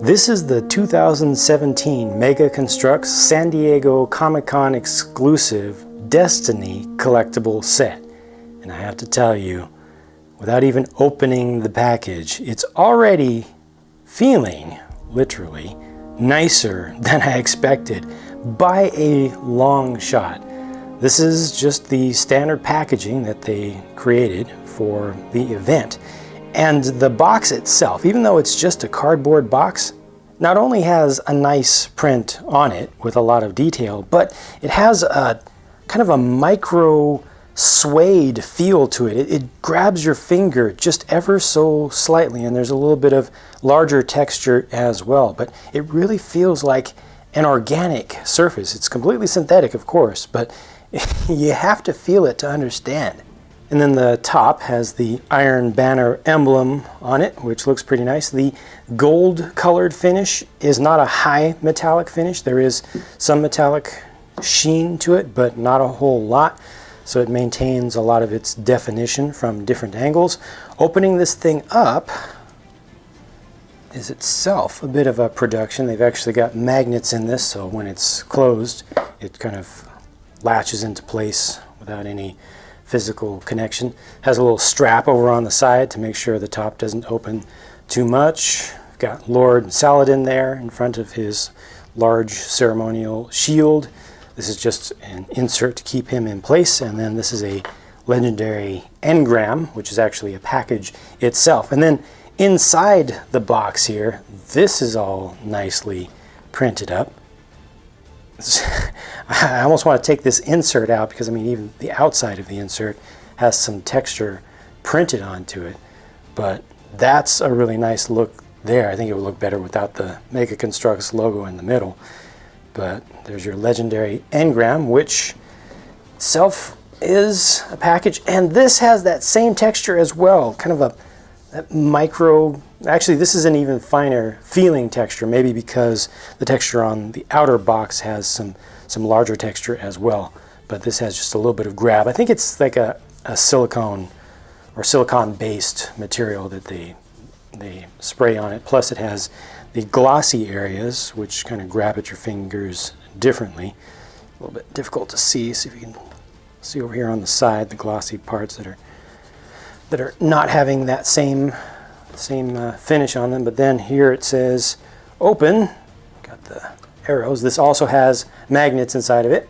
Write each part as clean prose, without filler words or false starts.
This is the 2017 Mega Construx San Diego Comic-Con exclusive Destiny collectible set. And I have to tell you, without even opening the package, it's already feeling, literally, nicer than I expected by a long shot. This is just the standard packaging that they created for the event. And the box itself, even though it's just a cardboard box, not only has a nice print on it with a lot of detail, but it has a kind of a micro suede feel to it. It grabs your finger just ever so slightly, and there's a little bit of larger texture as well, but it really feels like an organic surface. It's completely synthetic, of course, but you have to feel it to understand. And then the top has the Iron Banner emblem on it, which looks pretty nice. The gold colored finish is not a high metallic finish. There is some metallic sheen to it, but not a whole lot. So it maintains a lot of its definition from different angles. Opening this thing up is itself a bit of a production. They've actually got magnets in this, so when it's closed, it kind of latches into place without any physical connection. Has a little strap over on the side to make sure the top doesn't open too much. We've got Lord Saladin there in front of his large ceremonial shield. This is just an insert to keep him in place, and then this is a legendary engram, which is actually a package itself. And then inside the box here, this is all nicely printed up. I almost want to take this insert out because, I mean, even the outside of the insert has some texture printed onto it, but that's a really nice look there. I think it would look better without the Mega Construx logo in the middle. But there's your legendary engram, which itself is a package, and this has that same texture as well, kind of that micro. Actually, this is an even finer feeling texture, maybe because the texture on the outer box has some larger texture as well. But this has just a little bit of grab. I think it's like a silicone or silicone-based material that they spray on it. Plus, it has the glossy areas, which kind of grab at your fingers differently. A little bit difficult to see. See if you can see over here on the side the glossy parts that are not having that same finish on them. But then here it says open. Got the arrows. This also has magnets inside of it,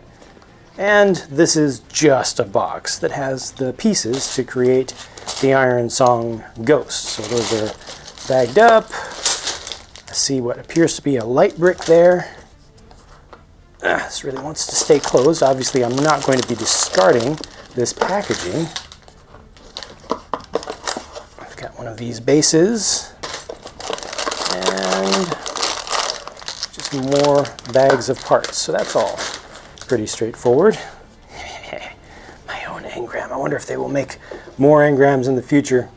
and this is just a box that has the pieces to create the Iron Song Ghost. So those are bagged up. I see what appears to be a light brick there. This really wants to stay closed. Obviously, I'm not going to be discarding this packaging. One of these bases, and just more bags of parts. So that's all pretty straightforward. My own engram. I wonder if they will make more engrams in the future.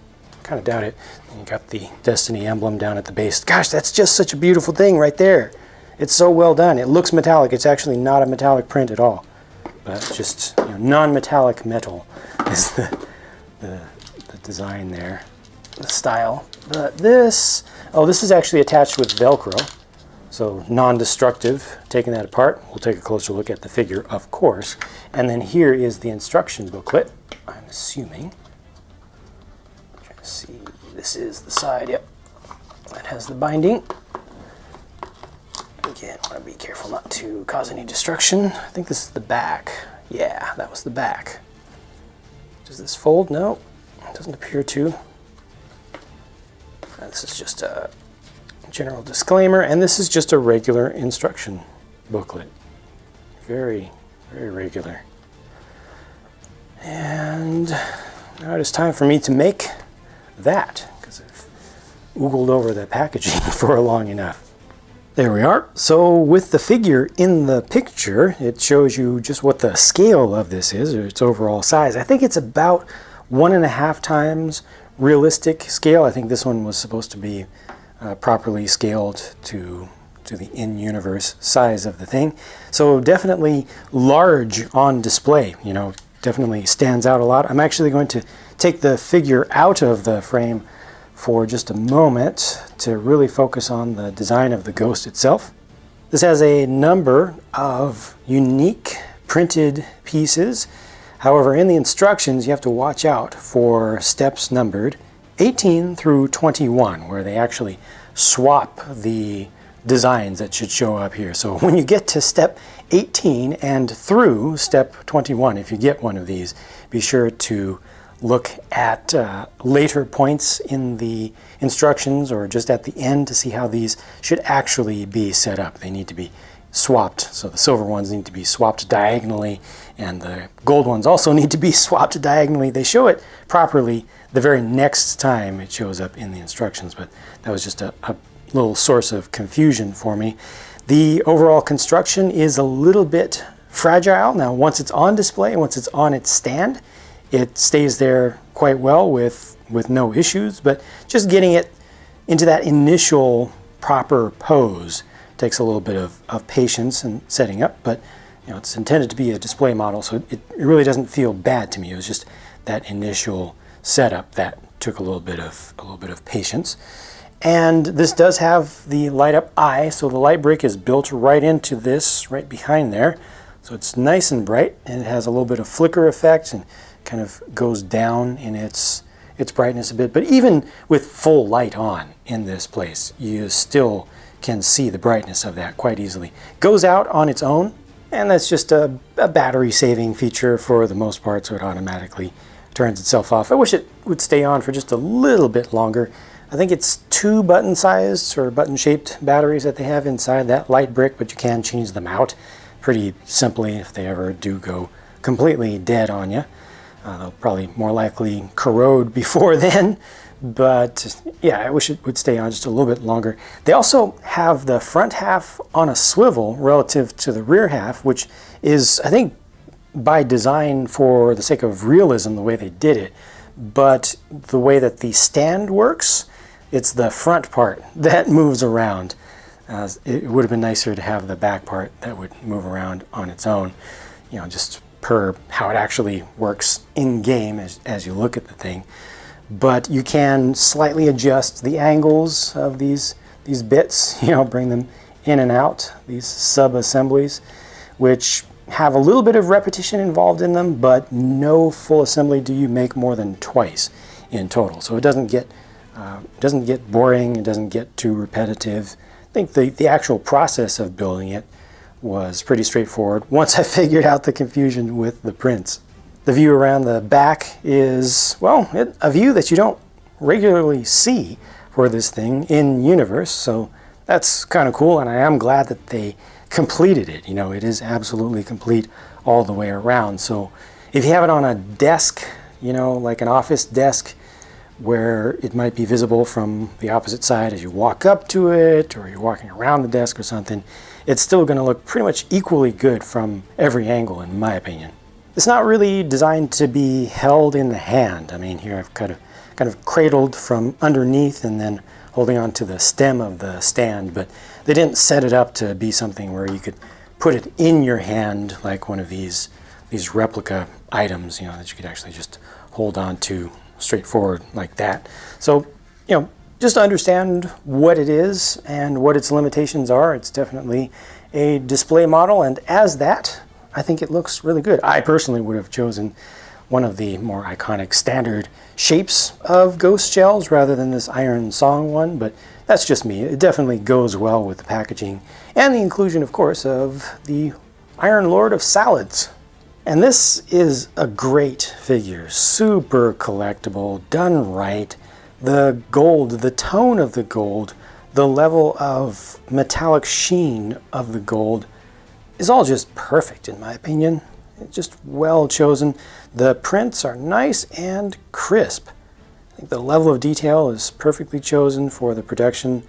Kind of doubt it. And you got the Destiny emblem down at the base. Gosh, that's just such a beautiful thing right there. It's so well done. It looks metallic. It's actually not a metallic print at all, but just, you know, non-metallic metal is the design there. The style. But this is actually attached with Velcro, so non-destructive. Taking that apart, we'll take a closer look at the figure, of course. And then here is the instruction booklet. I'm assuming. I'm trying to see. This is the side. Yep, that has the binding. Again, I want to be careful not to cause any destruction. I think this is the back. Yeah, that was the back. Does this fold? No, it doesn't appear to. This is just a general disclaimer, and this is just a regular instruction booklet. Very, very regular. And now it is time for me to make that, because I've oogled over the packaging for long enough. There we are. So with the figure in the picture, it shows you just what the scale of this is, or its overall size. I think it's about 1.5 times realistic scale. I think this one was supposed to be properly scaled to the in-universe size of the thing. So definitely large on display, you know, definitely stands out a lot. I'm actually going to take the figure out of the frame for just a moment to really focus on the design of the Ghost itself. This has a number of unique printed pieces. However, in the instructions, you have to watch out for steps numbered 18 through 21, where they actually swap the designs that should show up here. So when you get to step 18 and through step 21, if you get one of these, be sure to look at later points in the instructions or just at the end to see how these should actually be set up. They need to be swapped. So the silver ones need to be swapped diagonally, and the gold ones also need to be swapped diagonally. They show it properly the very next time it shows up in the instructions, but that was just a little source of confusion for me. The overall construction is a little bit fragile. Now, once it's on display, once it's on its stand, it stays there quite well with no issues, but just getting it into that initial proper pose takes a little bit of patience and setting up, but it's intended to be a display model, so it really doesn't feel bad to me. It was just that initial setup that took a little bit of patience. And this does have the light up eye, so the light brick is built right into this, right behind there. So it's nice and bright, and it has a little bit of flicker effect and kind of goes down in its brightness a bit. But even with full light on in this place, you still can see the brightness of that quite easily. Goes out on its own, and that's just a battery saving feature for the most part, so it automatically turns itself off. I wish it would stay on for just a little bit longer. I think it's 2 button sized or button shaped batteries that they have inside that light brick, but you can change them out pretty simply if they ever do go completely dead on you. They'll probably more likely corrode before then, but yeah, I wish it would stay on just a little bit longer. They also have the front half on a swivel relative to the rear half, which is, I think, by design for the sake of realism, the way they did it. But the way that the stand works, it's the front part that moves around. It would have been nicer to have the back part that would move around on its own, just per how it actually works in game as you look at the thing. But you can slightly adjust the angles of these bits, bring them in and out, these sub-assemblies, which have a little bit of repetition involved in them, but no full assembly do you make more than twice in total. So it doesn't get boring, it doesn't get too repetitive. I think the actual process of building it was pretty straightforward once I figured out the confusion with the prints. The view around the back is, well, a view that you don't regularly see for this thing in universe, so that's kind of cool, and I am glad that they completed it. It is absolutely complete all the way around. So if you have it on a desk, like an office desk, where it might be visible from the opposite side as you walk up to it, or you're walking around the desk or something, it's still going to look pretty much equally good from every angle, in my opinion. It's not really designed to be held in the hand. I mean, here I've kind of cradled from underneath and then holding on to the stem of the stand, but they didn't set it up to be something where you could put it in your hand like one of these replica items, that you could actually just hold on to straightforward like that. So, just to understand what it is and what its limitations are, it's definitely a display model, and as that, I think it looks really good. I personally would have chosen one of the more iconic standard shapes of ghost shells rather than this iron song one, but that's just me. It definitely goes well with the packaging and the inclusion, of course, of the Iron Lord of Salads. And this is a great figure, super collectible, done right. The gold, the tone of the gold, the level of metallic sheen of the gold is all just perfect in my opinion. It's just well chosen. The prints are nice and crisp. I think the level of detail is perfectly chosen for the production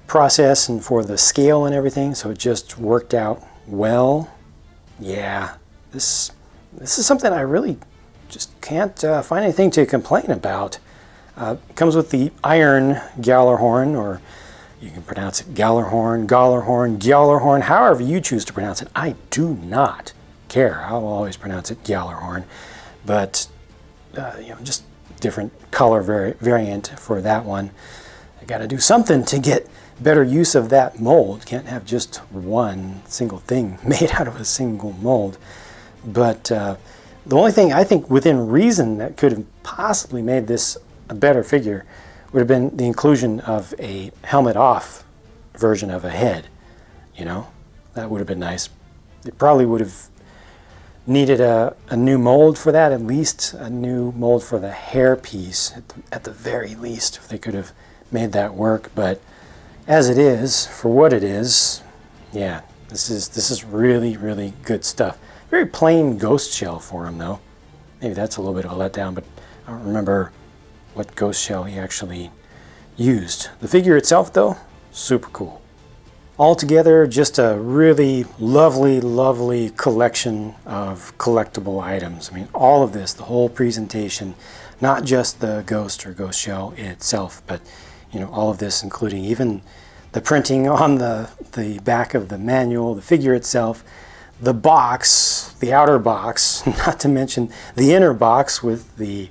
process and for the scale and everything, so it just worked out well. Yeah, this is something I really just can't find anything to complain about. It comes with the iron Gjallarhorn, or you can pronounce it Gjallarhorn, Gallarhorn, Gjallarhorn, however you choose to pronounce it. I do not care. I'll always pronounce it Gjallarhorn. But just different color variant for that one. I got to do something to get better use of that mold. Can't have just one single thing made out of a single mold. But the only thing I think within reason that could have possibly made this a better figure would have been the inclusion of a helmet off version of a head. You know, that would have been nice. It probably would have needed a new mold for that, at least a new mold for the hair piece at the very least, if they could have made that work. But as it is, for what it is, yeah, this is really, really good stuff. Very plain ghost shell for him though. Maybe that's a little bit of a letdown, but I don't remember what ghost shell he actually used. The figure itself though, super cool. Altogether, just a really lovely, lovely collection of collectible items. I mean, all of this, the whole presentation, not just the ghost or ghost shell itself, but you know, all of this, including even the printing on the back of the manual, the figure itself, the box, the outer box, not to mention the inner box with the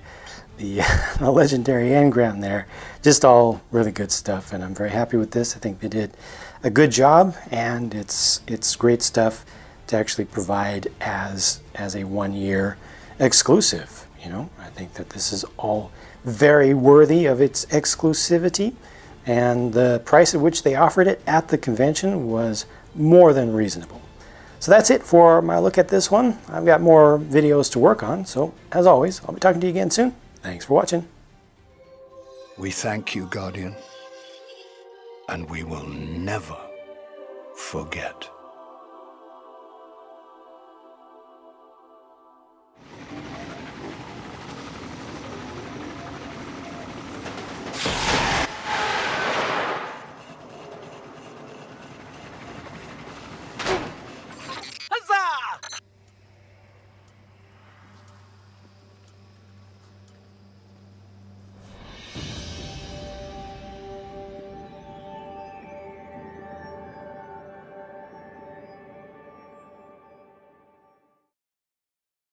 legendary engram there. Just all really good stuff, and I'm very happy with this. I think they did a good job, and it's great stuff to actually provide as a one-year exclusive. You know, I think that this is all very worthy of its exclusivity, and the price at which they offered it at the convention was more than reasonable. So that's it for my look at this one. I've got more videos to work on, so as always, I'll be talking to you again soon. Thanks for watching. We thank you, Guardian, and we will never forget.